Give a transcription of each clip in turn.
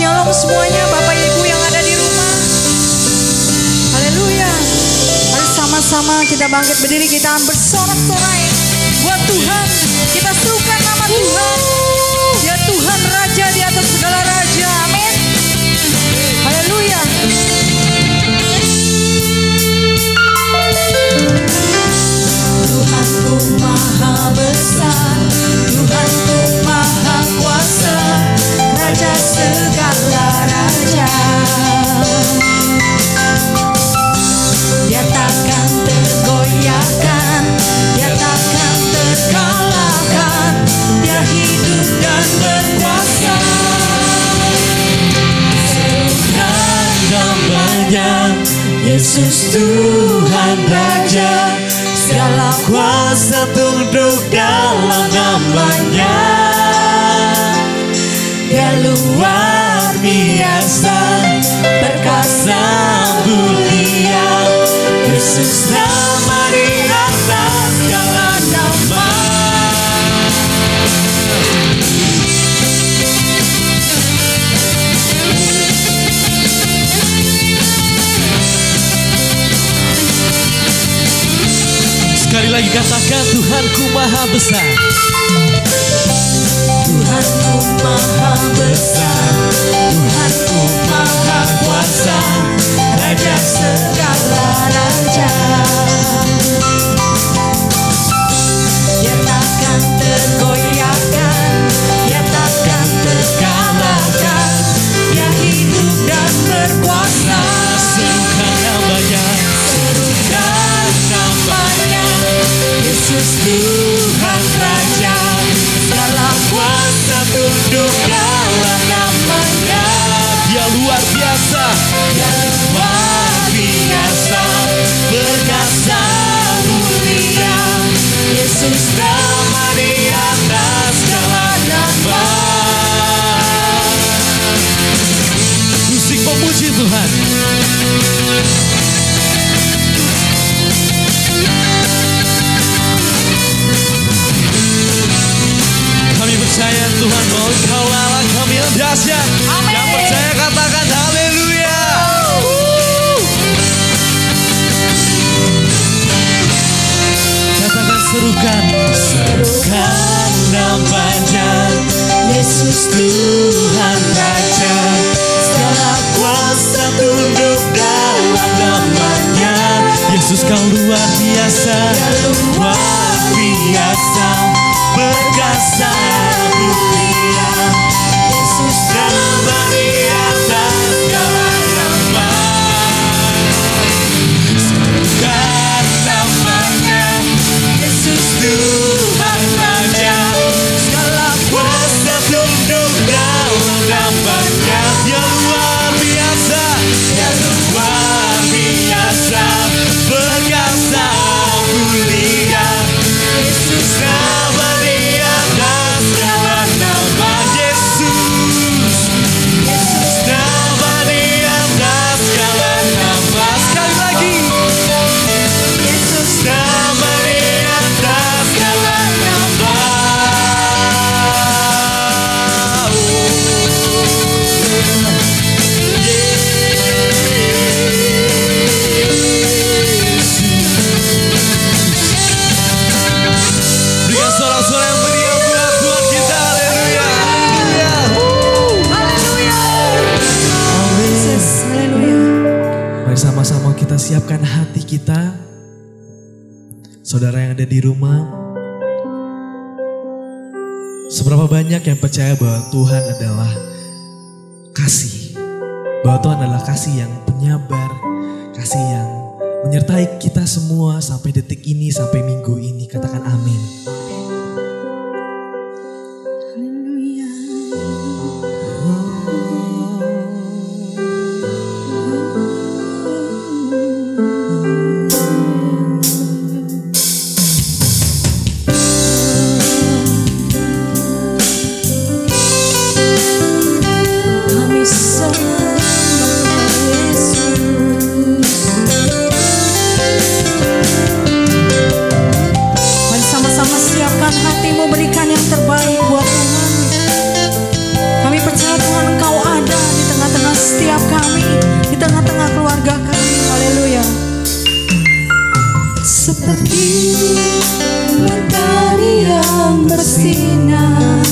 Shalom semuanya Bapak Ibu yang ada di rumah. Haleluya. Mari sama-sama kita bangkit berdiri, kita bersorak-sorai buat Tuhan. Kita serukan nama Tuhan. Ya Tuhan Raja di atas segala raja. Amin. Haleluya. Tuhanku maha besar, Tuhanku maha kuasa, Raja segala raja. Dia takkan tergoyahkan, dia takkan terkalahkan, dia hidup dan berkuasa. Serukan namanya, Yesus Tuhan Raja, segala kuasa tunduk dalam namanya. Dia luar biasa, perkasa mulia, Yesus nama di atas segala nama. Sekali lagi katakan, Tuhanku maha besar. Tuhanku maha besar, Tuhanku maha kuasa, Raja segala raja. Dia takkan tergoyahkan, dia takkan terkalahkan, dia hidup dan berkuasa. Serukan namanya, serukan namanya, Yesus Tuhan Raja, segala kuasa tunduk dalam namanya. Dia luar biasa, dia luar biasa, perkasa mulia, Yesus nama di atas segala nama. musik memuji Tuhan. Kami percaya Tuhan bahwa Engkau Allah kami yang dahsyat. Amin. Yang percaya katakan haleluya. Katakan serukan, Serukan namanya, Yesus Tuhan Raja, segala kuasa tunduk dalam namanya. Yesus kau luar biasa, Luar biasa, perkasa mulia, Yesus nama di atas segala nama. Serukan namanya, Yesus Tuhan Raja, segala kuasa tunduk dalam namanya. yang luar biasa, Yang luar biasa, perkasa mulia, Yesus nama di atas segala nama. Yesus, Yesus nama di atas segala nama. Sekali lagi, Yesus nama di atas segala nama. berikan suara-suara yang meriah buat Tuhan kita. Haleluya, haleluya. Yesus, haleluya. Mari sama-sama kita siapkan hati kita. Saudara yang ada di rumah, seberapa banyak yang percaya bahwa Tuhan adalah kasih, bahwa Tuhan adalah kasih yang penyabar, kasih yang menyertai kita semua sampai detik ini, sampai minggu ini. Katakan amin. Kami sembah Yesus. Mari sama-sama siap setiap kami, di tengah-tengah keluarga kami. Haleluya. Seperti mentari yang bersinar,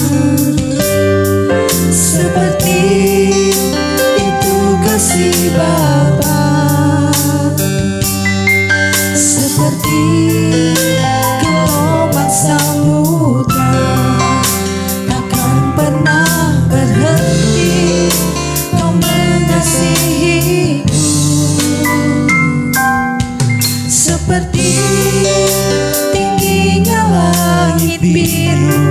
seperti itu kasih Bapa, seperti gelombang samudra, takkan pernah berhenti Kau mengasihiku. Seperti tingginya langit biru,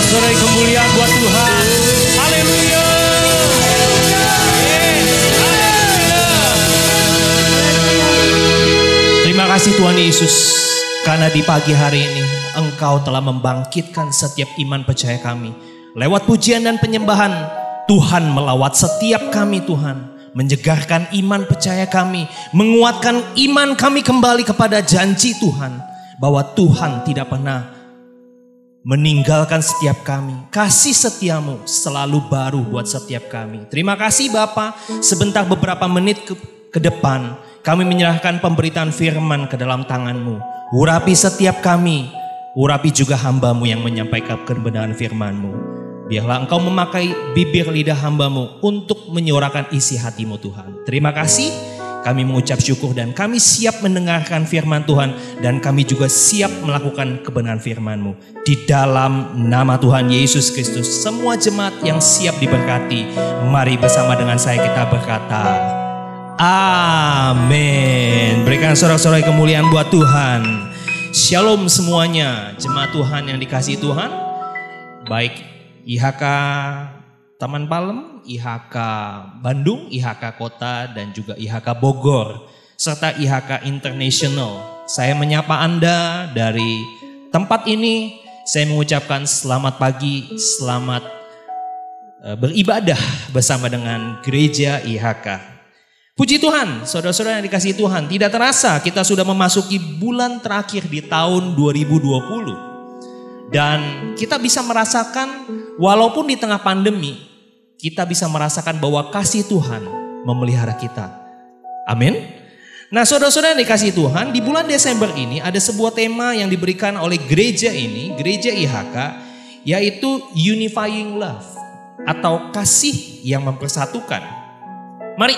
sorak-sorai kemuliaan buat Tuhan. Haleluya. Terima kasih Tuhan Yesus, karena di pagi hari ini Engkau telah membangkitkan setiap iman percaya kami. Lewat pujian dan penyembahan, Tuhan melawat setiap kami Tuhan. Menyegarkan iman percaya kami, menguatkan iman kami kembali kepada janji Tuhan. Bahwa Tuhan tidak pernah meninggalkan setiap kami. Kasih setiamu selalu baru buat setiap kami. Terima kasih Bapa. Sebentar beberapa menit ke depan, kami menyerahkan pemberitaan firman ke dalam tangan-Mu. Urapi setiap kami, urapi juga hamba-Mu yang menyampaikan kebenaran firman-Mu. Biarlah Engkau memakai bibir lidah hamba-Mu untuk menyuarakan isi hati-Mu Tuhan. Terima kasih, kami mengucap syukur dan kami siap mendengarkan firman Tuhan. Dan kami juga siap melakukan kebenaran firman-Mu. Di dalam nama Tuhan Yesus Kristus, semua jemaat yang siap diberkati, mari bersama dengan saya kita berkata, amin. Berikan sorak-sorai kemuliaan buat Tuhan. Shalom semuanya, jemaat Tuhan yang dikasihi Tuhan. Baik IHK Taman Palem, IHK Bandung, IHK Kota, dan juga IHK Bogor, serta IHK International. Saya menyapa Anda dari tempat ini. Saya mengucapkan selamat pagi, selamat beribadah bersama dengan gereja IHK. Puji Tuhan, saudara-saudara yang dikasihi Tuhan, tidak terasa kita sudah memasuki bulan terakhir di tahun 2020. Dan kita bisa merasakan, walaupun di tengah pandemi, kita bisa merasakan bahwa kasih Tuhan memelihara kita. Amin. Nah saudara-saudara yang dikasihi Tuhan, di bulan Desember ini ada sebuah tema yang diberikan oleh gereja ini, gereja IHK, yaitu Unifying Love, atau kasih yang mempersatukan. Mari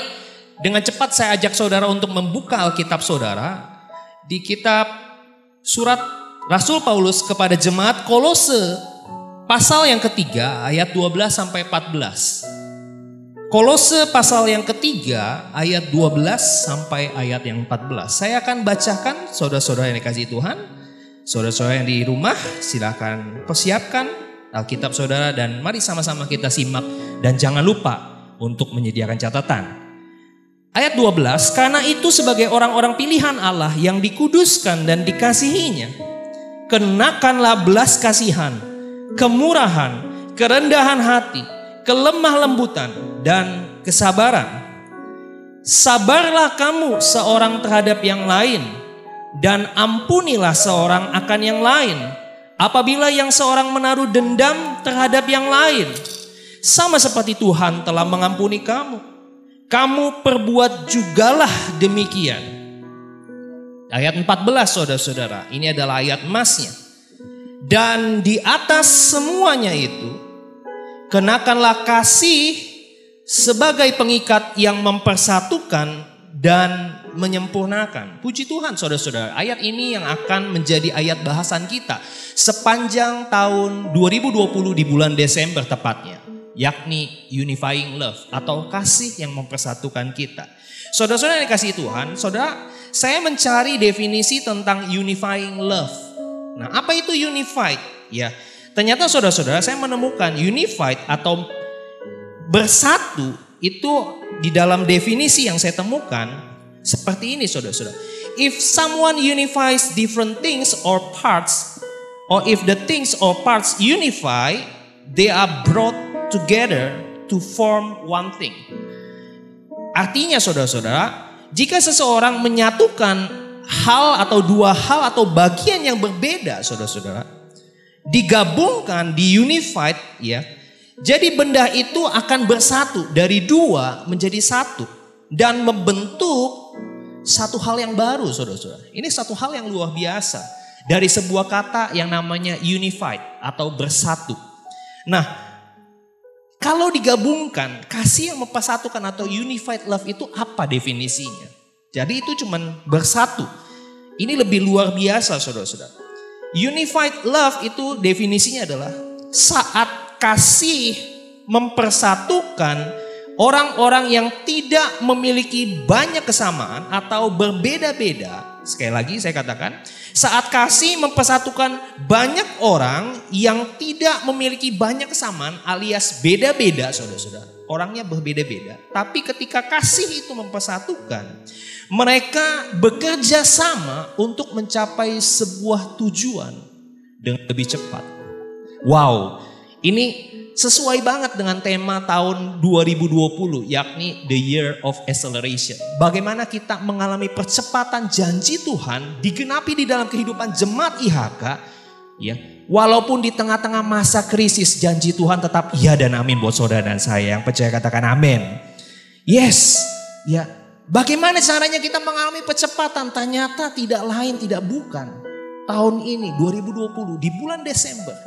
dengan cepat saya ajak saudara untuk membuka Alkitab saudara di kitab surat Rasul Paulus kepada jemaat Kolose, pasal yang ketiga ayat 12 sampai 14. Kolose pasal yang ketiga ayat 12 sampai ayat yang 14. Saya akan bacakan, saudara-saudara yang dikasihi Tuhan. Saudara-saudara yang di rumah silakan persiapkan Alkitab saudara dan mari sama-sama kita simak. Dan jangan lupa untuk menyediakan catatan. Ayat 12, karena itu sebagai orang-orang pilihan Allah yang dikuduskan dan dikasihinya, kenakanlah belas kasihan, kemurahan, kerendahan hati, kelemah lembutan, dan kesabaran. Sabarlah kamu seorang terhadap yang lain, dan ampunilah seorang akan yang lain. Apabila yang seorang menaruh dendam terhadap yang lain, sama seperti Tuhan telah mengampuni kamu, kamu perbuat jugalah demikian. Ayat 14 saudara-saudara, ini adalah ayat emasnya. Dan di atas semuanya itu, kenakanlah kasih sebagai pengikat yang mempersatukan dan menyempurnakan. Puji Tuhan saudara-saudara, ayat ini yang akan menjadi ayat bahasan kita sepanjang tahun 2020 di bulan Desember tepatnya. Yakni Unifying Love atau kasih yang mempersatukan kita. Saudara-saudara yang dikasihi Tuhan, saudara, saya mencari definisi tentang unifying love. Nah, apa itu unified? Ya, ternyata saudara-saudara saya menemukan unified atau bersatu itu di dalam definisi yang saya temukan seperti ini saudara-saudara. If someone unifies different things or parts, or if the things or parts unify, they are brought together to form one thing. Artinya saudara-saudara, jika seseorang menyatukan hal atau dua hal atau bagian yang berbeda saudara-saudara, digabungkan, di-unified ya, jadi benda itu akan bersatu dari dua menjadi satu dan membentuk satu hal yang baru saudara-saudara. Ini satu hal yang luar biasa dari sebuah kata yang namanya unified atau bersatu. Nah, kalau digabungkan, kasih yang mempersatukan atau unified love itu apa definisinya? Jadi itu cuman bersatu. Ini lebih luar biasa saudara-saudara. Unified love itu definisinya adalah saat kasih mempersatukan orang-orang yang tidak memiliki banyak kesamaan atau berbeda-beda Sekali lagi saya katakan, saat kasih mempersatukan banyak orang yang tidak memiliki banyak kesamaan alias beda-beda, saudara-saudara. Orangnya berbeda-beda. Tapi ketika kasih itu mempersatukan, mereka bekerja sama untuk mencapai sebuah tujuan dengan lebih cepat. Wow, ini sesuai banget dengan tema tahun 2020, yakni The Year of Acceleration. Bagaimana kita mengalami percepatan janji Tuhan digenapi di dalam kehidupan jemaat IHK, ya. Walaupun di tengah-tengah masa krisis, janji Tuhan tetap iya dan amin buat saudara dan saya. Yang percaya katakan amin. Yes, ya. Bagaimana caranya kita mengalami percepatan? Ternyata tidak lain tidak bukan tahun ini 2020 di bulan Desember,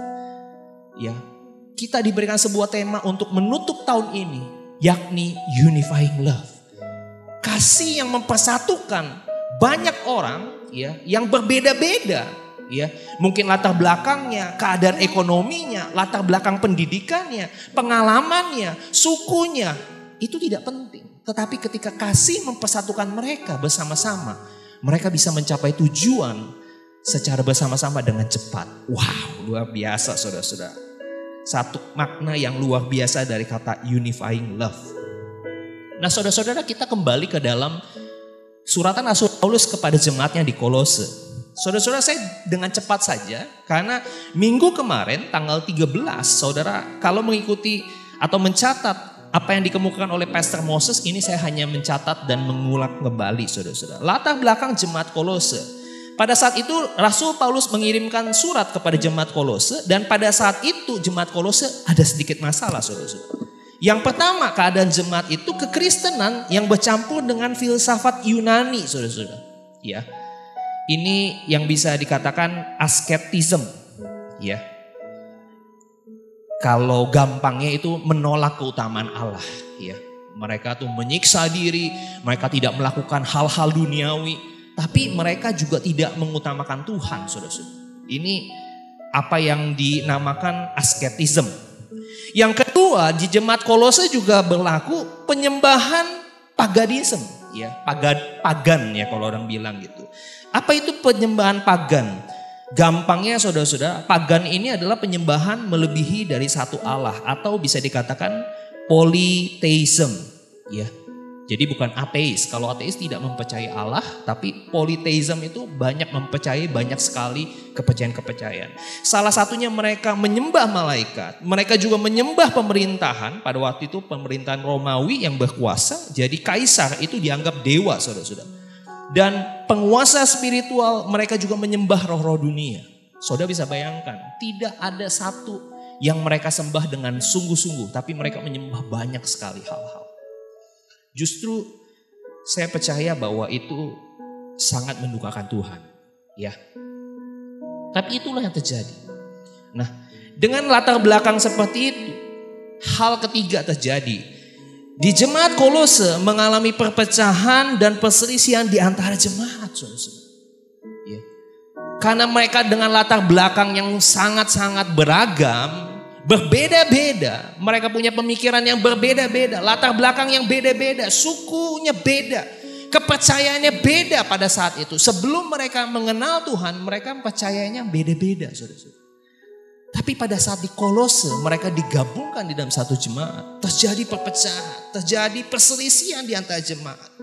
ya. Kita diberikan sebuah tema untuk menutup tahun ini, yakni Unifying Love. Kasih yang mempersatukan banyak orang, ya, yang berbeda-beda, ya. Mungkin latar belakangnya, keadaan ekonominya, latar belakang pendidikannya, pengalamannya, sukunya, itu tidak penting. Tetapi ketika kasih mempersatukan mereka bersama-sama, mereka bisa mencapai tujuan secara bersama-sama dengan cepat. Wow, luar biasa saudara-saudara. Satu makna yang luar biasa dari kata unifying love. Nah saudara-saudara, kita kembali ke dalam suratan Rasul Paulus kepada jemaatnya di Kolose. Saudara-saudara, saya dengan cepat saja karena minggu kemarin tanggal 13, saudara kalau mengikuti atau mencatat apa yang dikemukakan oleh Pastor Moses, ini saya hanya mencatat dan mengulang kembali saudara-saudara. Latar belakang jemaat Kolose. Pada saat itu Rasul Paulus mengirimkan surat kepada jemaat Kolose, dan pada saat itu jemaat Kolose ada sedikit masalah saudara-saudara. Yang pertama, keadaan jemaat itu kekristenan yang bercampur dengan filsafat Yunani saudara-saudara. Ya, ini yang bisa dikatakan asketism, ya. Kalau gampangnya itu menolak keutamaan Allah, ya. Mereka tuh menyiksa diri, mereka tidak melakukan hal-hal duniawi. Tapi mereka juga tidak mengutamakan Tuhan, saudara-saudara. Ini apa yang dinamakan asketism. Yang kedua, di jemaat Kolose juga berlaku penyembahan paganism, ya, pagan ya kalau orang bilang gitu. Apa itu penyembahan pagan? Gampangnya saudara-saudara, pagan ini adalah penyembahan melebihi dari satu Allah, atau bisa dikatakan polytheism, ya. Jadi bukan ateis. Kalau ateis tidak mempercayai Allah, tapi polytheism itu banyak mempercayai banyak sekali kepercayaan-kepercayaan. Salah satunya mereka menyembah malaikat. Mereka juga menyembah pemerintahan. Pada waktu itu pemerintahan Romawi yang berkuasa. Jadi kaisar itu dianggap dewa, saudara-saudara. Dan penguasa spiritual mereka juga menyembah roh-roh dunia. Saudara bisa bayangkan, tidak ada satu yang mereka sembah dengan sungguh-sungguh, tapi mereka menyembah banyak sekali hal-hal. Justru saya percaya bahwa itu sangat mendukakan Tuhan, ya. Tapi itulah yang terjadi. Nah, dengan latar belakang seperti itu, hal ketiga terjadi. Di jemaat Kolose mengalami perpecahan dan perselisihan di antara jemaat, saudara-saudara. Ya. Karena mereka dengan latar belakang yang sangat-sangat beragam, berbeda-beda, mereka punya pemikiran yang berbeda-beda, latar belakang yang beda-beda, sukunya beda, kepercayaannya beda pada saat itu. Sebelum mereka mengenal Tuhan, mereka percayanya beda-beda, saudara-saudara. Tapi pada saat di Kolose, mereka digabungkan di dalam satu jemaat, terjadi perpecahan, terjadi perselisihan di antara jemaat.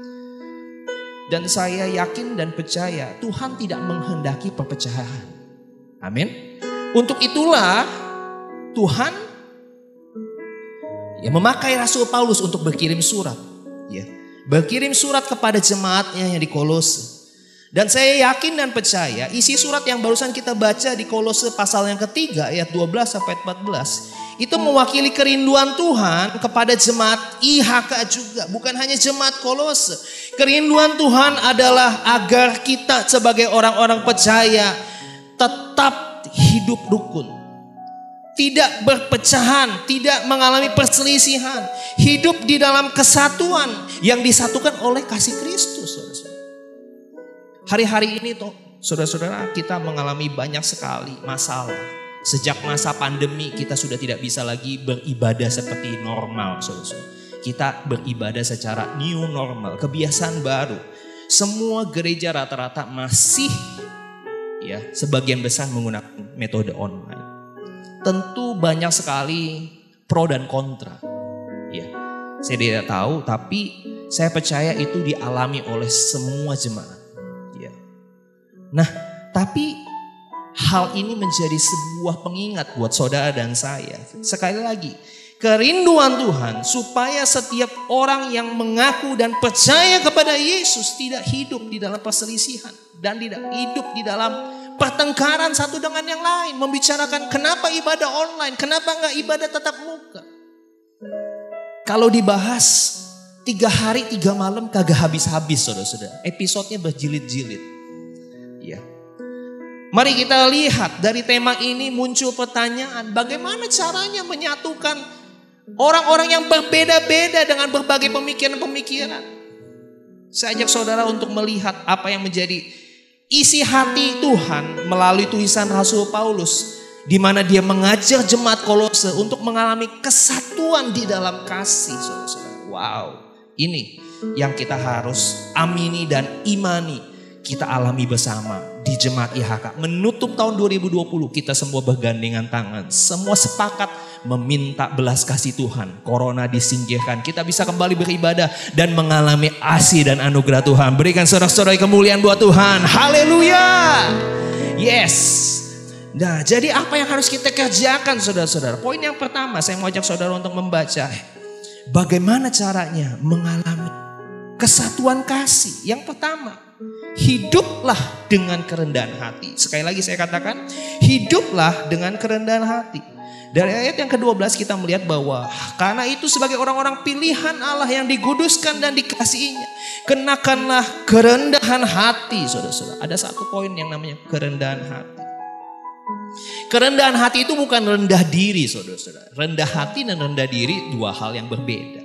Dan saya yakin dan percaya Tuhan tidak menghendaki perpecahan. Amin. Untuk itulah Tuhan ya memakai Rasul Paulus untuk berkirim surat, ya, berkirim surat kepada jemaatnya yang di Kolose. Dan saya yakin dan percaya isi surat yang barusan kita baca di Kolose pasal yang ketiga ayat 12 sampai 14 itu mewakili kerinduan Tuhan kepada jemaat IHK juga, bukan hanya jemaat Kolose. Kerinduan Tuhan adalah agar kita sebagai orang-orang percaya tetap hidup rukun, tidak berpecahan, tidak mengalami perselisihan, hidup di dalam kesatuan yang disatukan oleh kasih Kristus. Saudara-saudara. Hari-hari ini toh, saudara-saudara, kita mengalami banyak sekali masalah. Sejak masa pandemi kita sudah tidak bisa lagi beribadah seperti normal, saudara-saudara. Kita beribadah secara new normal, kebiasaan baru. semua gereja rata-rata masih ya sebagian besar menggunakan metode online. Tentu banyak sekali pro dan kontra. Ya, saya tidak tahu, tapi saya percaya itu dialami oleh semua jemaat. Ya. Nah, tapi hal ini menjadi sebuah pengingat buat saudara dan saya. Sekali lagi, kerinduan Tuhan supaya setiap orang yang mengaku dan percaya kepada Yesus tidak hidup di dalam perselisihan dan tidak hidup di dalam pertengkaran satu dengan yang lain. Membicarakan kenapa ibadah online, kenapa enggak ibadah tatap muka. Kalau dibahas 3 hari 3 malam kagak habis-habis saudara-saudara. Episodenya berjilid-jilid. Ya. Mari kita lihat dari tema ini muncul pertanyaan, bagaimana caranya menyatukan orang-orang yang berbeda-beda dengan berbagai pemikiran-pemikiran. Saya ajak saudara untuk melihat apa yang menjadi isi hati Tuhan melalui tulisan Rasul Paulus, di mana dia mengajar jemaat Kolose untuk mengalami kesatuan di dalam kasih, saudara-saudara. Wow, ini yang kita harus amini dan imani, kita alami bersama di jemaat IHK. Menutup tahun 2020 kita semua bergandengan tangan, semua sepakat meminta belas kasih Tuhan. Corona disingkirkan, kita bisa kembali beribadah dan mengalami kasih dan anugerah Tuhan. Berikan sorak-sorai kemuliaan buat Tuhan. Haleluya. Yes. Nah, jadi apa yang harus kita kerjakan saudara-saudara? Poin yang pertama saya mau ajak saudara untuk membaca. Bagaimana caranya mengalami kesatuan kasih? Yang pertama, hiduplah dengan kerendahan hati. Sekali lagi saya katakan, hiduplah dengan kerendahan hati. Dari ayat yang ke-12 kita melihat bahwa karena itu sebagai orang-orang pilihan Allah yang diguduskan dan dikasihinya, kenakanlah kerendahan hati, saudara-saudara. Ada satu poin yang namanya kerendahan hati. Kerendahan hati itu bukan rendah diri, saudara-saudara. Rendah hati dan rendah diri dua hal yang berbeda.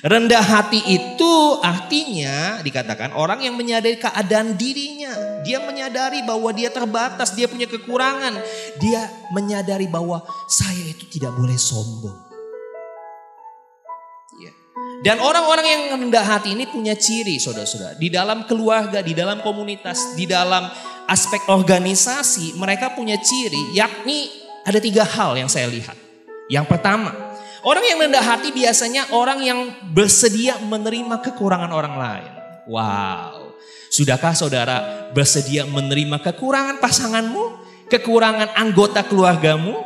Rendah hati itu artinya dikatakan orang yang menyadari keadaan dirinya. Dia menyadari bahwa dia terbatas, dia punya kekurangan. Dia menyadari bahwa saya itu tidak boleh sombong. Ya. Dan orang-orang yang rendah hati ini punya ciri, saudara-saudara. Di dalam keluarga, di dalam komunitas, di dalam aspek organisasi, mereka punya ciri, yakni ada 3 hal yang saya lihat. Yang pertama, orang yang rendah hati biasanya orang yang bersedia menerima kekurangan orang lain. Wow, sudahkah saudara bersedia menerima kekurangan pasanganmu, kekurangan anggota keluargamu?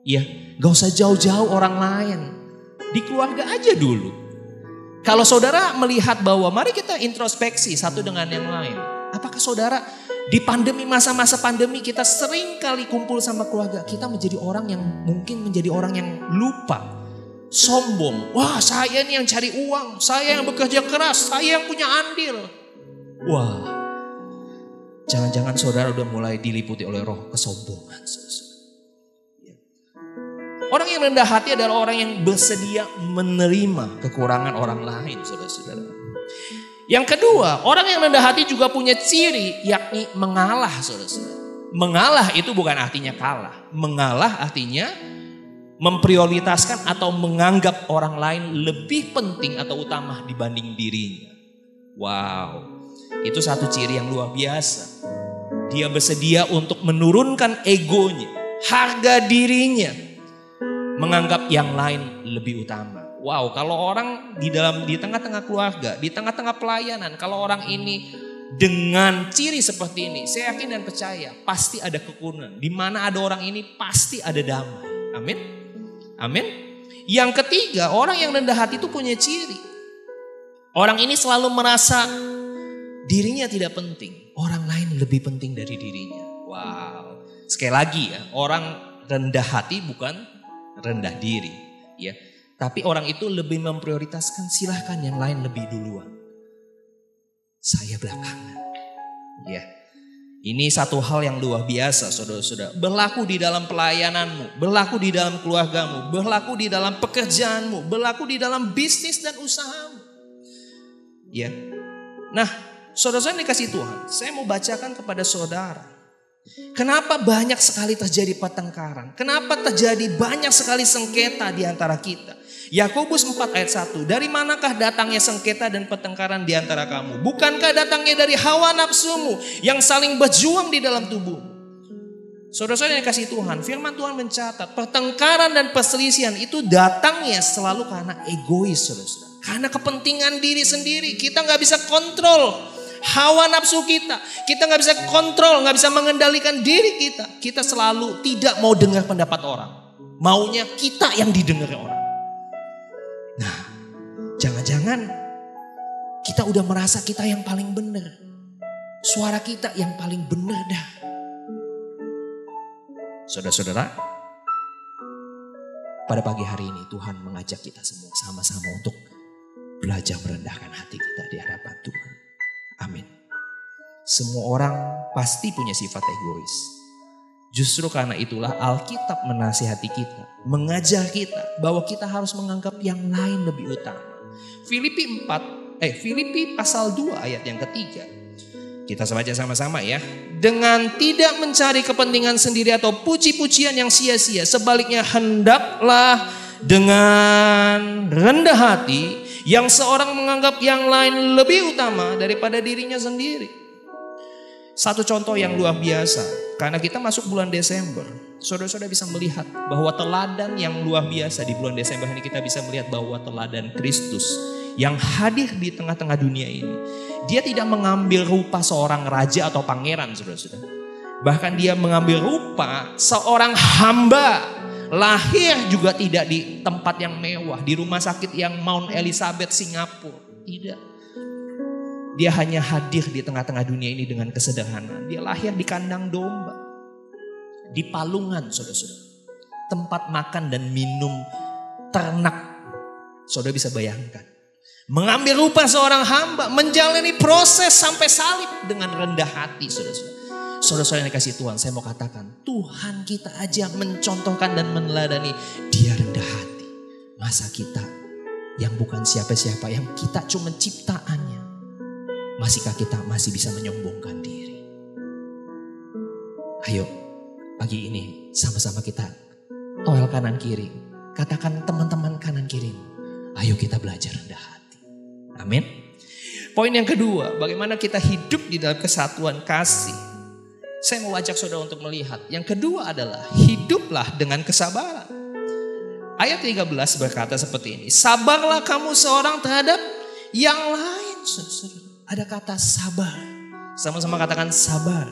Ya, gak usah jauh-jauh orang lain, di keluarga aja dulu. Kalau saudara melihat bahwa mari kita introspeksi satu dengan yang lain. Apakah saudara di pandemi, masa-masa pandemi kita sering kali kumpul sama keluarga, kita menjadi orang yang mungkin menjadi orang yang lupa, sombong. Wah, saya nih yang cari uang, saya yang bekerja keras, saya yang punya andil. Wah, jangan-jangan saudara udah mulai diliputi oleh roh kesombongan. Orang yang rendah hati adalah orang yang bersedia menerima kekurangan orang lain, saudara-saudara. Yang kedua, orang yang rendah hati juga punya ciri, yakni mengalah, saudara-saudara. Mengalah itu bukan artinya kalah. Mengalah artinya memprioritaskan atau menganggap orang lain lebih penting atau utama dibanding dirinya. Wow, itu satu ciri yang luar biasa. Dia bersedia untuk menurunkan egonya, harga dirinya, menganggap yang lain lebih utama. Wow, kalau orang di tengah-tengah keluarga, di tengah-tengah pelayanan, kalau orang ini dengan ciri seperti ini, saya yakin dan percaya pasti ada kerukunan. Di mana ada orang ini pasti ada damai. Amin. Amin. Yang ketiga, orang yang rendah hati itu punya ciri. Orang ini selalu merasa dirinya tidak penting, orang lain lebih penting dari dirinya. Wow. Sekali lagi ya, orang rendah hati bukan rendah diri, ya. Tapi orang itu lebih memprioritaskan silahkan yang lain lebih duluan. Saya belakangan. Ya. Ini satu hal yang luar biasa, saudara-saudara. Berlaku di dalam pelayananmu, berlaku di dalam keluargamu, berlaku di dalam pekerjaanmu, berlaku di dalam bisnis dan usahamu. Ya. Nah, saudara-saudara dikasih Tuhan, saya mau bacakan kepada saudara. Kenapa banyak sekali terjadi pertengkaran? Kenapa terjadi banyak sekali sengketa di antara kita? Yakobus 4 ayat 1. Dari manakah datangnya sengketa dan pertengkaran di antara kamu? Bukankah datangnya dari hawa nafsumu yang saling berjuang di dalam tubuhmu? Saudara-saudara yang dikasihi Tuhan, firman Tuhan mencatat pertengkaran dan perselisihan itu datangnya selalu karena egois, saudara-saudara. Karena kepentingan diri sendiri. Kita gak bisa kontrol hawa nafsu kita. Kita gak bisa kontrol, gak bisa mengendalikan diri kita. Kita selalu tidak mau dengar pendapat orang. Maunya kita yang didengar orang. Nah, jangan-jangan kita udah merasa kita yang paling benar. Suara kita yang paling benar dah. Saudara-saudara, pada pagi hari ini Tuhan mengajak kita semua sama-sama untuk belajar merendahkan hati kita di hadapan Tuhan. Amin. Semua orang pasti punya sifat egois. Justru karena itulah Alkitab menasihati kita, mengajar kita bahwa kita harus menganggap yang lain lebih utama. Filipi pasal 2 ayat yang ketiga. Kita baca sama-sama ya. Dengan tidak mencari kepentingan sendiri atau puji-pujian yang sia-sia. Sebaliknya hendaklah dengan rendah hati yang seorang menganggap yang lain lebih utama daripada dirinya sendiri. Satu contoh yang luar biasa. Karena kita masuk bulan Desember. Saudara-saudara bisa melihat bahwa teladan yang luar biasa di bulan Desember ini, kita bisa melihat bahwa teladan Kristus yang hadir di tengah-tengah dunia ini. Dia tidak mengambil rupa seorang raja atau pangeran, saudara-saudara. Bahkan dia mengambil rupa seorang hamba. Lahir juga tidak di tempat yang mewah. Di rumah sakit yang Mount Elizabeth, Singapura. Tidak. Dia hanya hadir di tengah-tengah dunia ini dengan kesederhanaan. Dia lahir di kandang domba. Di palungan, saudara-saudara. Tempat makan dan minum ternak. Saudara bisa bayangkan. Mengambil rupa seorang hamba, menjalani proses sampai salib dengan rendah hati, saudara-saudara. Saudara-saudara yang dikasihi Tuhan, saya mau katakan, Tuhan kita aja mencontohkan dan meneladani, dia rendah hati. Masa kita yang bukan siapa-siapa, yang kita cuma ciptaannya, masihkah kita masih bisa menyombongkan diri? Ayo, pagi ini sama-sama kita toel kanan kiri. Katakan teman-teman kanan kiri, ayo kita belajar rendah hati. Amin. Poin yang kedua, bagaimana kita hidup di dalam kesatuan kasih. Saya mau ajak saudara untuk melihat. Yang kedua adalah hiduplah dengan kesabaran. Ayat 13 berkata seperti ini. Sabarlah kamu seorang terhadap yang lain. Ada kata sabar. Sama-sama katakan sabar.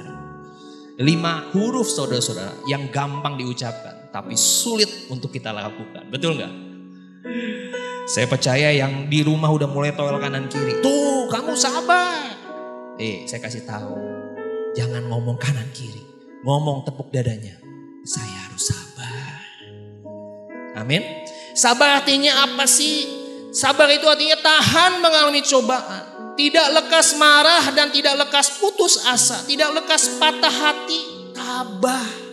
5 huruf saudara-saudara yang gampang diucapkan. Tapi sulit untuk kita lakukan. Betul gak? Saya percaya yang di rumah udah mulai toel kanan kiri. Tuh kamu sabar. Saya kasih tahu. Jangan ngomong kanan kiri. Ngomong tepuk dadanya. Saya harus sabar. Amin. Sabar artinya apa sih? Sabar itu artinya tahan mengalami cobaan. Tidak lekas marah dan tidak lekas putus asa. Tidak lekas patah hati. Tabah.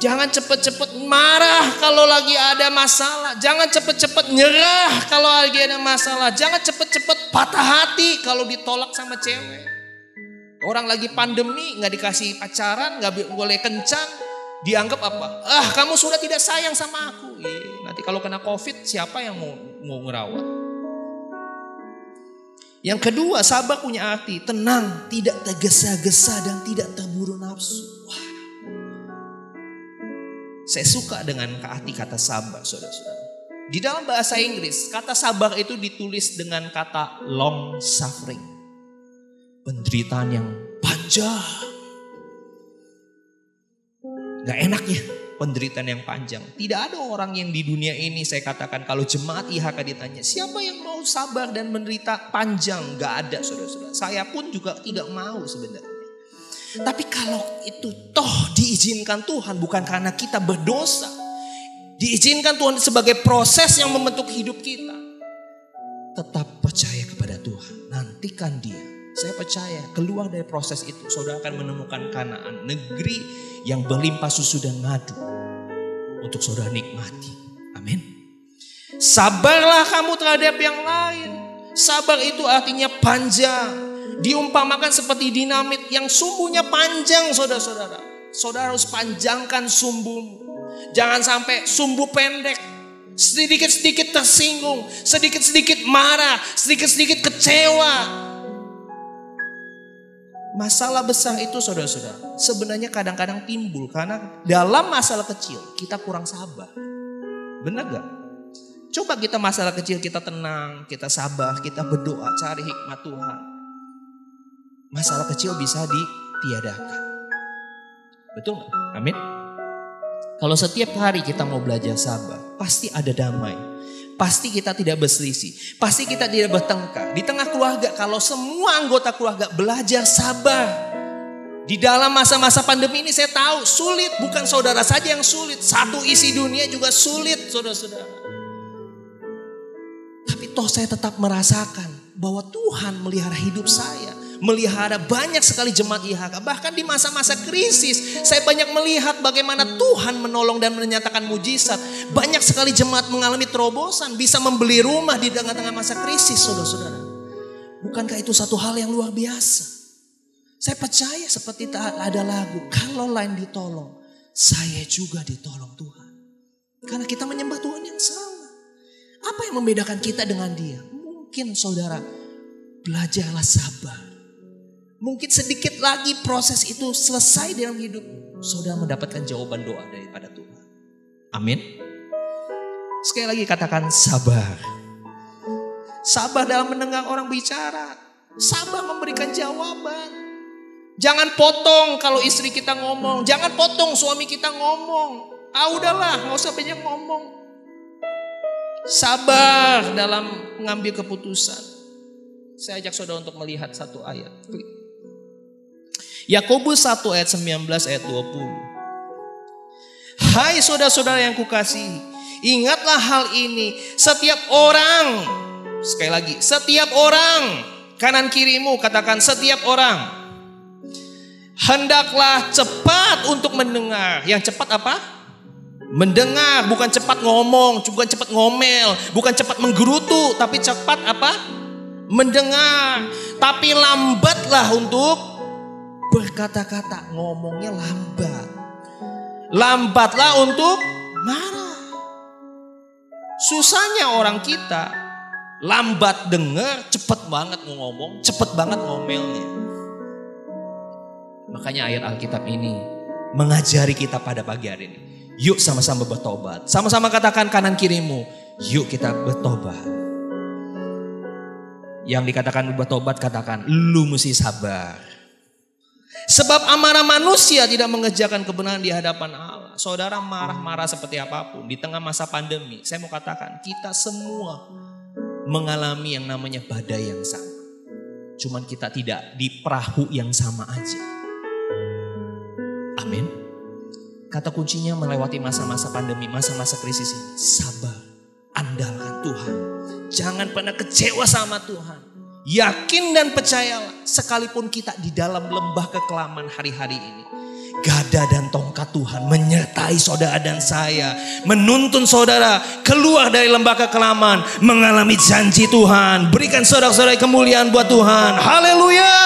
Jangan cepet-cepet marah kalau lagi ada masalah. Jangan cepet-cepet nyerah kalau lagi ada masalah. Jangan cepet-cepet patah hati kalau ditolak sama cewek. Orang lagi pandemi gak dikasih pacaran, gak boleh kencan. Dianggap apa? Kamu sudah tidak sayang sama aku. Nanti kalau kena COVID siapa yang mau ngerawat? Yang kedua, sabar punya arti tenang, tidak tergesa-gesa dan tidak terburu nafsu. Saya suka dengan arti kata sabar, saudara-saudara. Di dalam bahasa Inggris, kata sabar itu ditulis dengan kata long suffering. Penderitaan yang panjang. Gak enak ya, penderitaan yang panjang. Tidak ada orang yang di dunia ini, saya katakan, kalau jemaat IHK ditanya, siapa yang mau sabar dan menderita panjang? Gak ada, saudara-saudara. Saya pun juga tidak mau sebenarnya. Tapi kalau itu toh diizinkan Tuhan, bukan karena kita berdosa. Diizinkan Tuhan sebagai proses yang membentuk hidup kita. Tetap percaya kepada Tuhan. Nantikan dia. Saya percaya keluar dari proses itu, saudara akan menemukan Kanaan, negeri yang berlimpah susu dan madu. Untuk saudara nikmati. Amin. Sabarlah kamu terhadap yang lain. Sabar itu artinya panjang. Diumpamakan seperti dinamit yang sumbunya panjang, saudara-saudara. Saudara harus panjangkan sumbumu. Jangan sampai sumbu pendek. Sedikit-sedikit tersinggung, sedikit-sedikit marah, sedikit-sedikit kecewa. Masalah besar itu saudara-saudara sebenarnya kadang-kadang timbul karena dalam masalah kecil kita kurang sabar. Benar gak? Coba kita masalah kecil kita tenang, kita sabar, kita berdoa, cari hikmat Tuhan. Masalah kecil bisa ditiadakan. Betul gak? Amin. Kalau setiap hari kita mau belajar sabar, pasti ada damai. Pasti kita tidak berselisih. Pasti kita tidak bertengkar. Di tengah keluarga, kalau semua anggota keluarga belajar sabar. Di dalam masa-masa pandemi ini saya tahu sulit. Bukan saudara saja yang sulit. Satu isi dunia juga sulit saudara-saudara. Tapi toh saya tetap merasakan bahwa Tuhan melihara hidup saya. Melihara banyak sekali jemaat IHK. Bahkan di masa-masa krisis saya banyak melihat bagaimana Tuhan menolong dan menyatakan mujizat. Banyak sekali jemaat mengalami terobosan. Bisa membeli rumah di tengah-tengah masa krisis saudara-saudara. Bukankah itu satu hal yang luar biasa? Saya percaya seperti ada lagu. Kalau lain ditolong, saya juga ditolong Tuhan. Karena kita menyembah Tuhan yang sama. Apa yang membedakan kita dengan dia? Mungkin saudara belajarlah sabar. Mungkin sedikit lagi proses itu selesai dalam hidup. Saudara mendapatkan jawaban doa daripada Tuhan. Amin. Sekali lagi katakan sabar. Sabar dalam mendengar orang bicara. Sabar memberikan jawaban. Jangan potong kalau istri kita ngomong. Jangan potong suami kita ngomong. Udahlah gak usah banyak ngomong. Sabar dalam mengambil keputusan. Saya ajak saudara untuk melihat satu ayat. Klik. Yakobus 1 ayat 19 ayat 20. Hai saudara-saudara yang kukasihi, ingatlah hal ini. Setiap orang, sekali lagi, setiap orang, kanan kirimu katakan setiap orang. Hendaklah cepat untuk mendengar. Yang cepat apa? Mendengar, bukan cepat ngomong, bukan cepat ngomel, bukan cepat menggerutu, tapi cepat apa? Mendengar. Tapi lambatlah untuk berkata-kata, ngomongnya lambat. Lambatlah untuk marah. Susahnya orang kita lambat dengar, cepat banget ngomong, cepat banget ngomelnya. Makanya ayat Alkitab ini mengajari kita pada pagi hari ini. Yuk sama-sama bertobat. Sama-sama katakan kanan kirimu, yuk kita bertobat. Yang dikatakan bertobat katakan, lu mesti sabar. Sebab amarah manusia tidak mengerjakan kebenaran di hadapan Allah. Saudara marah-marah seperti apapun di tengah masa pandemi. Saya mau katakan kita semua mengalami yang namanya badai yang sama. Cuman kita tidak di perahu yang sama aja. Amin. Kata kuncinya melewati masa-masa pandemi, masa-masa krisis ini. Sabar, andalkan Tuhan. Jangan pernah kecewa sama Tuhan. Yakin dan percayalah, sekalipun kita di dalam lembah kekelaman hari-hari ini, gada dan tongkat Tuhan menyertai saudara dan saya, menuntun saudara keluar dari lembah kekelaman, mengalami janji Tuhan. Berikan saudara-saudara kemuliaan buat Tuhan. Haleluya.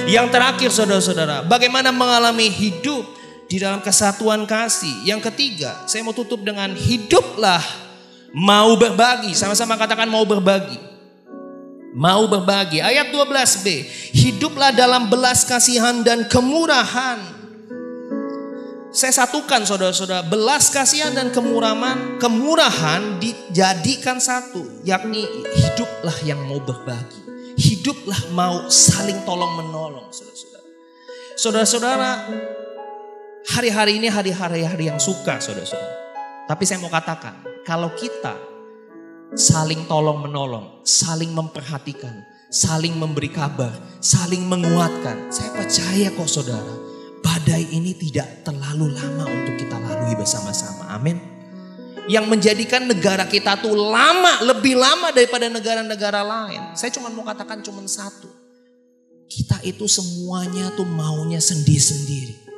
Yang terakhir saudara-saudara, bagaimana mengalami hidup di dalam kesatuan kasih. Yang ketiga, saya mau tutup dengan hiduplah mau berbagi. Sama-sama katakan mau berbagi. Mau berbagi. Ayat 12b. Hiduplah dalam belas kasihan dan kemurahan. Saya satukan saudara-saudara. Belas kasihan dan kemurahan dijadikan satu. Yakni hiduplah yang mau berbagi. Hiduplah mau saling tolong menolong saudara-saudara. Saudara-saudara, hari-hari ini hari-hari yang suka saudara-saudara. Tapi saya mau katakan, kalau kita saling tolong menolong, saling memperhatikan, saling memberi kabar, saling menguatkan. Saya percaya kok saudara, badai ini tidak terlalu lama untuk kita lalui bersama-sama. Amin. Yang menjadikan negara kita tuh lama, lebih lama daripada negara-negara lain. Saya cuma mau katakan cuma satu. Kita itu semuanya tuh maunya sendiri-sendiri.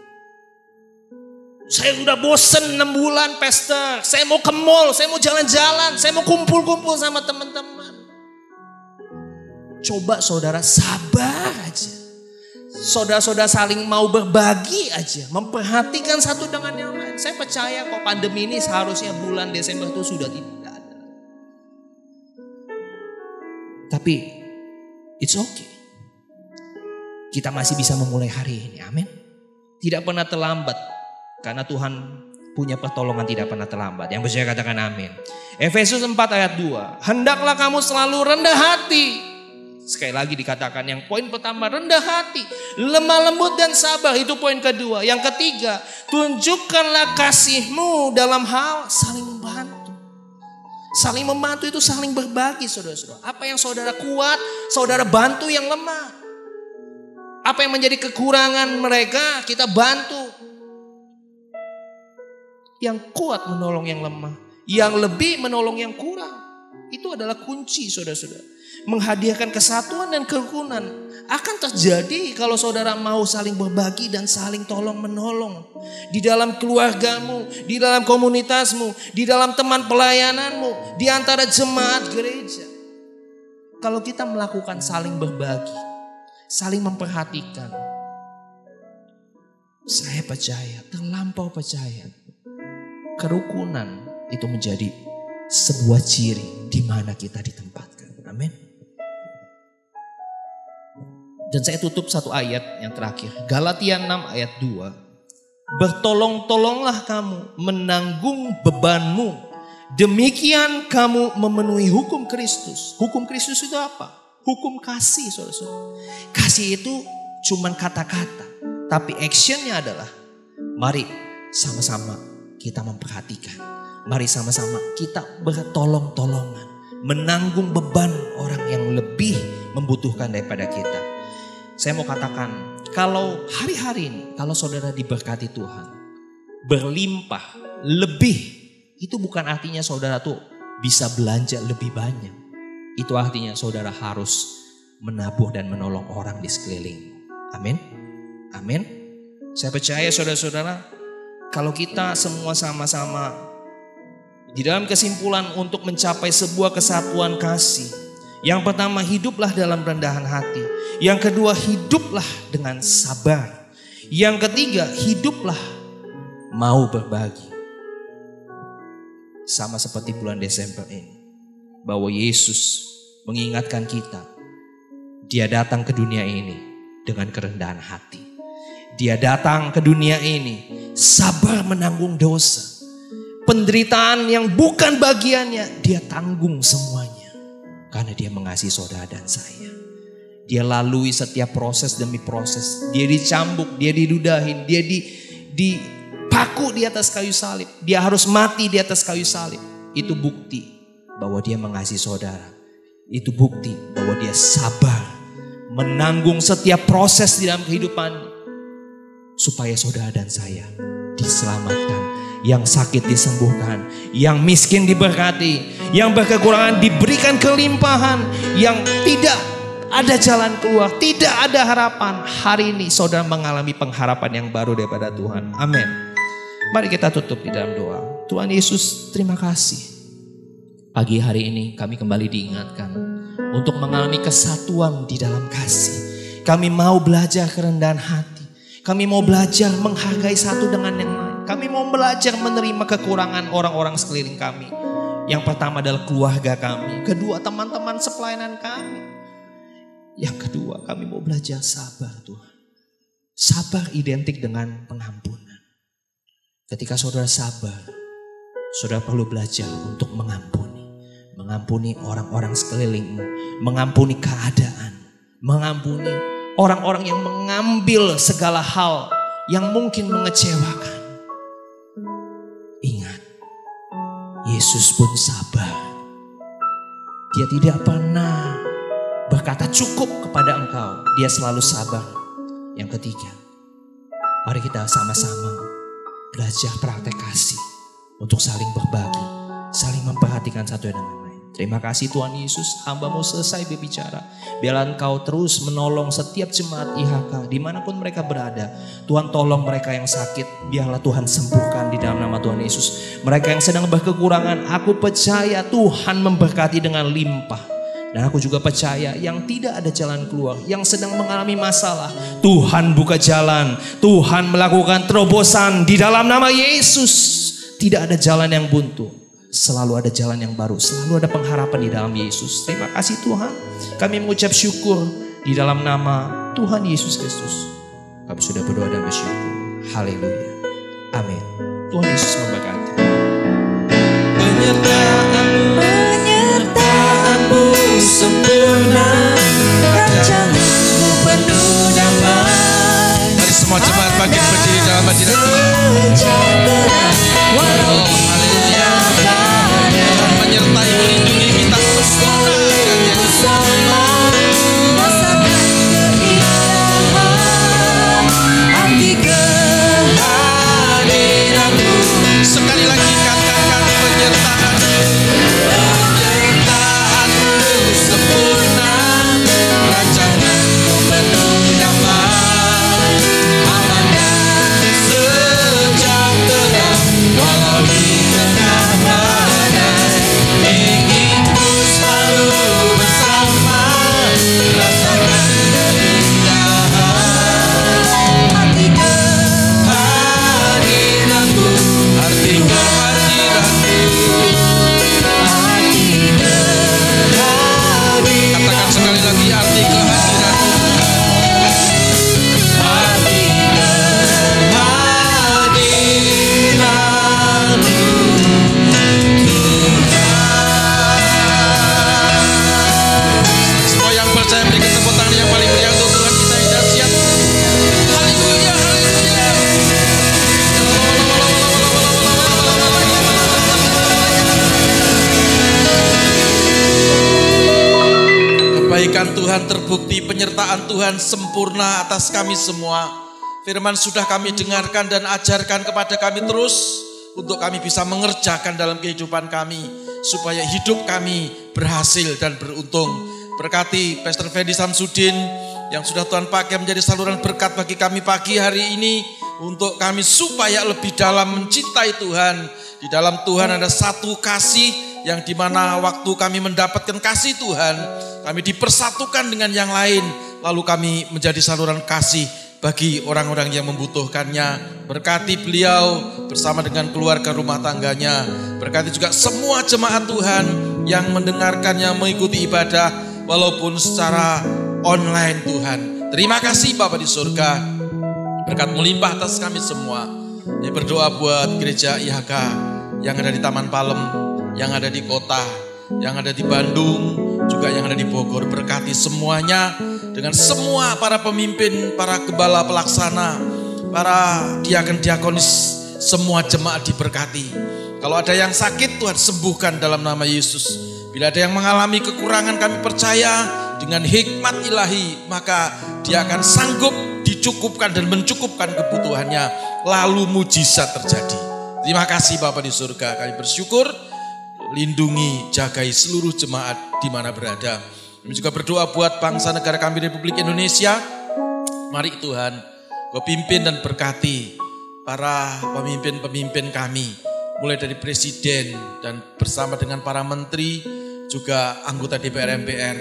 Saya udah bosen 6 bulan pastor. Saya mau ke mall, saya mau jalan-jalan, saya mau kumpul-kumpul sama teman-teman. Coba saudara sabar aja. saudara-saudara saling mau berbagi aja, memperhatikan satu dengan yang lain. Saya percaya kok pandemi ini seharusnya bulan Desember itu sudah tidak ada. Tapi it's okay. Kita masih bisa memulai hari ini. Amin. Tidak pernah terlambat. Karena Tuhan punya pertolongan tidak pernah terlambat. Yang percaya katakan amin. Efesus 4 ayat 2. Hendaklah kamu selalu rendah hati. Sekali lagi dikatakan yang poin pertama rendah hati, lemah lembut dan sabar, itu poin kedua. Yang ketiga, tunjukkanlah kasihmu dalam hal saling membantu. Saling membantu itu saling berbagi, saudara-saudara. Apa yang saudara kuat, saudara bantu yang lemah. Apa yang menjadi kekurangan mereka, kita bantu. Yang kuat menolong yang lemah, yang lebih menolong yang kurang. Itu adalah kunci, saudara-saudara. Menghadiahkan kesatuan dan kerukunan akan terjadi kalau saudara mau saling berbagi dan saling tolong menolong. Di dalam keluargamu, di dalam komunitasmu, di dalam teman pelayananmu, di antara jemaat gereja. Kalau kita melakukan saling berbagi, saling memperhatikan, saya percaya, terlampau percaya, kerukunan itu menjadi sebuah ciri di mana kita ditempatkan. Amin. Dan saya tutup satu ayat yang terakhir. Galatia 6 ayat 2. Bertolong-tolonglah kamu menanggung bebanmu. Demikian kamu memenuhi hukum Kristus. Hukum Kristus itu apa? Hukum kasih, saudara-saudara. Kasih itu cuman kata-kata. Tapi actionnya adalah mari sama-sama kita memperhatikan. Mari sama-sama kita bertolong-tolongan. Menanggung beban orang yang lebih membutuhkan daripada kita. Saya mau katakan, kalau hari-hari ini, kalau saudara diberkati Tuhan, berlimpah, lebih, itu bukan artinya saudara tuh bisa belanja lebih banyak. Itu artinya saudara harus menabur dan menolong orang di sekeliling. Amin. Amin. Saya percaya saudara-saudara, kalau kita semua sama-sama di dalam kesimpulan untuk mencapai sebuah kesatuan kasih. Yang pertama, hiduplah dalam rendahan hati. Yang kedua, hiduplah dengan sabar. Yang ketiga, hiduplah mau berbagi. Sama seperti bulan Desember ini, bahwa Yesus mengingatkan kita, Dia datang ke dunia ini dengan kerendahan hati. Dia datang ke dunia ini sabar menanggung dosa. Penderitaan yang bukan bagiannya, Dia tanggung semuanya. Karena Dia mengasihi saudara dan saya. Dia lalui setiap proses demi proses. Dia dicambuk, Dia diludahin, Dia dipaku di atas kayu salib. Dia harus mati di atas kayu salib. Itu bukti bahwa Dia mengasihi saudara. Itu bukti bahwa Dia sabar menanggung setiap proses di dalam kehidupan. Supaya saudara dan saya diselamatkan. Yang sakit disembuhkan, yang miskin diberkati, yang berkekurangan diberikan kelimpahan, yang tidak ada jalan keluar, tidak ada harapan. Hari ini saudara mengalami pengharapan yang baru daripada Tuhan. Amin. Mari kita tutup di dalam doa. Tuhan Yesus, terima kasih. Pagi hari ini kami kembali diingatkan untuk mengalami kesatuan di dalam kasih. Kami mau belajar kerendahan hati. Kami mau belajar menghargai satu dengan yang lain. Kami mau belajar menerima kekurangan orang-orang sekeliling kami. Yang pertama adalah keluarga kami. Kedua, teman-teman sepelayanan kami. Yang kedua, kami mau belajar sabar, Tuhan. Sabar identik dengan pengampunan. Ketika saudara sabar, saudara perlu belajar untuk mengampuni. Mengampuni orang-orang sekelilingmu. Mengampuni keadaan. Mengampuni orang-orang yang mengambil segala hal yang mungkin mengecewakan. Ingat, Yesus pun sabar. Dia tidak pernah berkata cukup kepada engkau. Dia selalu sabar. Yang ketiga, mari kita sama-sama belajar praktek kasih untuk saling berbagi, saling memperhatikan satu dengan lain. Terima kasih Tuhan Yesus, hamba-Mu selesai berbicara. Biarlah Engkau terus menolong setiap jemaat IHK dimanapun mereka berada. Tuhan tolong mereka yang sakit, biarlah Tuhan sembuhkan di dalam nama Tuhan Yesus. Mereka yang sedang berkekurangan, aku percaya Tuhan memberkati dengan limpah. Dan aku juga percaya yang tidak ada jalan keluar, yang sedang mengalami masalah, Tuhan buka jalan, Tuhan melakukan terobosan di dalam nama Yesus. Tidak ada jalan yang buntu, selalu ada jalan yang baru, selalu ada pengharapan di dalam Yesus. Terima kasih Tuhan, kami mengucap syukur di dalam nama Tuhan Yesus Kristus. Kami sudah berdoa dan bersyukur. Haleluya. Amin. Tuhan Yesus memberkati. Penyertaanmu sempurna, rancanganmu penuh damai. Mari semua jemaat bangkit berdiri dalam hadirat Tuhan. Oh, haleluya. Tuhan menyertai melindungi kita sempurna dengan Yesus. Sekali lagi katakan penyertaanmu sempurna, rancanganmu penuh damai, aman dan sejahtera walau di tengah badai. Inginku selalu bersama, rasakan keindahan. Arti kehadiranmu, katakan sekali lagi, arti kehadiranmu, arti kehadiranmu Tuhan. Semua yang percaya berikan tepuk tangan yang paling meriah untuk Tuhan kita yang dahsyat. Haleluya, haleluya. Kebaikan Tuhan terbukti, penyertaan Tuhan sempurna atas kami semua. Firman sudah kami dengarkan dan ajarkan kepada kami terus untuk kami bisa mengerjakan dalam kehidupan kami supaya hidup kami berhasil dan beruntung. Berkati Pastor Fendi Samsudin yang sudah Tuhan pakai menjadi saluran berkat bagi kami pagi hari ini, untuk kami supaya lebih dalam mencintai Tuhan. Di dalam Tuhan ada satu kasih yang dimana waktu kami mendapatkan kasih Tuhan, kami dipersatukan dengan yang lain, lalu kami menjadi saluran kasih bagi orang-orang yang membutuhkannya. Berkati beliau bersama dengan keluarga rumah tangganya. Berkati juga semua jemaat Tuhan yang mendengarkannya, mengikuti ibadah walaupun secara online Tuhan. Terima kasih Bapa di surga, berkat melimpah atas kami semua. Saya berdoa buat gereja IHK yang ada di Taman Palem, yang ada di kota, yang ada di Bandung, juga yang ada di Bogor. Berkati semuanya dengan semua para pemimpin, para gembala pelaksana, para diakon-diakonis, semua jemaat diberkati. Kalau ada yang sakit, Tuhan sembuhkan dalam nama Yesus. Bila ada yang mengalami kekurangan, kami percaya dengan hikmat ilahi, maka dia akan sanggup dicukupkan dan mencukupkan kebutuhannya, lalu mujizat terjadi. Terima kasih Bapa di surga, kami bersyukur. Lindungi, jagai seluruh jemaat di mana berada. Kami juga berdoa buat bangsa negara kami Republik Indonesia. Mari Tuhan, Kau pimpin dan berkati para pemimpin-pemimpin kami, mulai dari presiden dan bersama dengan para menteri, juga anggota DPR MPR,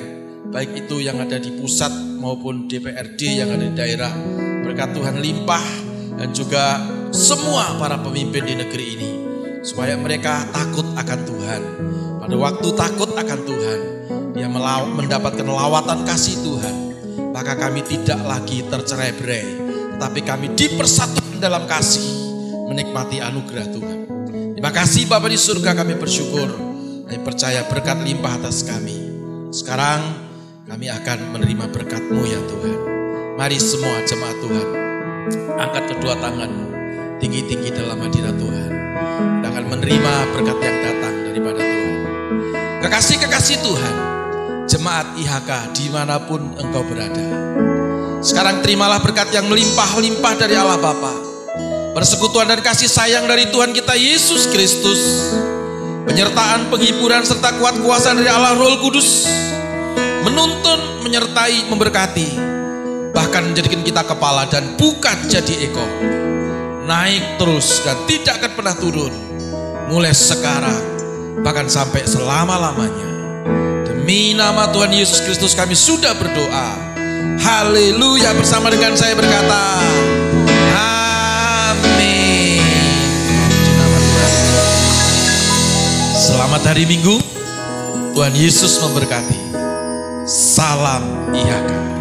baik itu yang ada di pusat maupun DPRD yang ada di daerah. Berkat Tuhan limpah, dan juga semua para pemimpin di negeri ini, supaya mereka takut akan Tuhan. Pada waktu takut akan Tuhan, dia mendapatkan lawatan kasih Tuhan, maka kami tidak lagi tercerai-berai, tapi kami dipersatukan dalam kasih, menikmati anugerah Tuhan. Terima kasih Bapa di surga, kami bersyukur, kami percaya berkat limpah atas kami. Sekarang kami akan menerima berkat-Mu ya Tuhan. Mari semua jemaat Tuhan, angkat kedua tanganmu tinggi-tinggi dalam hadirat Tuhan. Kita akan menerima berkat yang datang daripada Tuhan. Kekasih-kekasih Tuhan, jemaat IHK dimanapun engkau berada, sekarang terimalah berkat yang melimpah-limpah dari Allah Bapa, persekutuan dan kasih sayang dari Tuhan kita Yesus Kristus, penyertaan, penghiburan serta kuat kuasa dari Allah Roh Kudus, menuntun, menyertai, memberkati, bahkan menjadikan kita kepala dan bukan jadi ekor, naik terus dan tidak akan pernah turun, mulai sekarang bahkan sampai selama-lamanya. Demi Demi nama Tuhan Yesus Kristus kami sudah berdoa. Haleluya. Bersama dengan saya berkata, amin. Puji nama Tuhan. Selamat hari Minggu. Tuhan Yesus memberkati. Salam IHK.